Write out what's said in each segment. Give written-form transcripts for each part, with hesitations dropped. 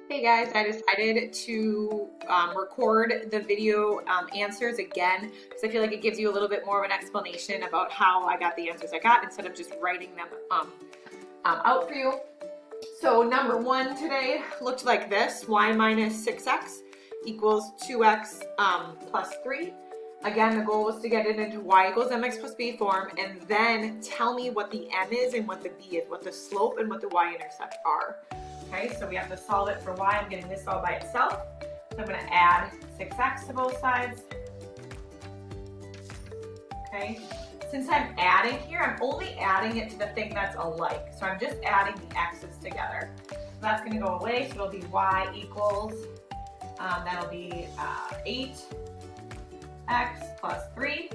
Hey guys, I decided to record the video answers again because I feel like it gives you a little bit more of an explanation about how I got the answers I got instead of just writing them out for you. So number one today looked like this: y minus 6x equals 2x plus 3. Again, the goal was to get it into y equals mx plus b form, and then tell me what the m is and what the b is, what the slope and what the y-intercept are. Okay, so we have to solve it for y. I'm getting this all by itself. So I'm going to add 6x to both sides. Okay, since I'm adding here, I'm only adding it to the thing that's alike. So I'm just adding the x's together. So that's going to go away. So it'll be y equals, that'll be 8x plus 3.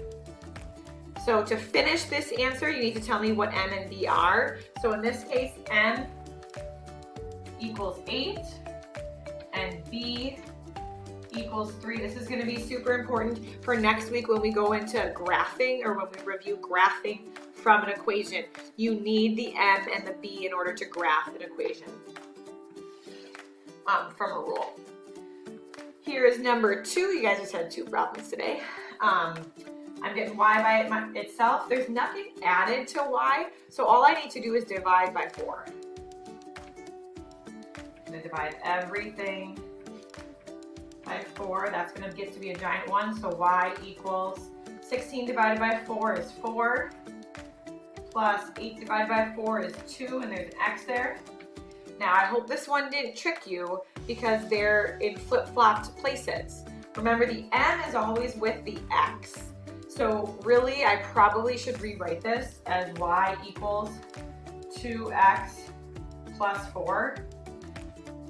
So to finish this answer, you need to tell me what m and b are. So in this case, m equals 8 and b equals 3. This is going to be super important for next week when we go into graphing, or when we review graphing from an equation. You need the m and the b in order to graph an equation from a rule. Here is number 2. You guys just had 2 problems today. I'm getting y by itself. There's nothing added to y, so all I need to do is divide by 4. I'm going to divide everything by 4. That's going to get to be a giant 1. So y equals 16 divided by 4 is 4, plus 8 divided by 4 is 2, and there's an x there. Now I hope this one didn't trick you because they're in flip-flopped places. Remember, the m is always with the x. So really, I probably should rewrite this as y equals 2x plus 4.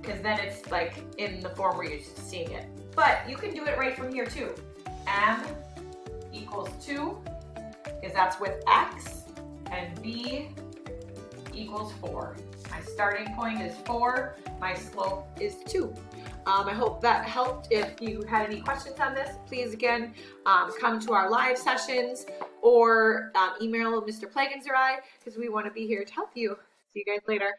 Because then it's like in the form where you're seeing it. But you can do it right from here too. M equals 2, because that's with x, and b equals 4. My starting point is 4, my slope is 2. I hope that helped. If you had any questions on this, please again come to our live sessions or email Mr. Plagens or I, because we want to be here to help you. See you guys later.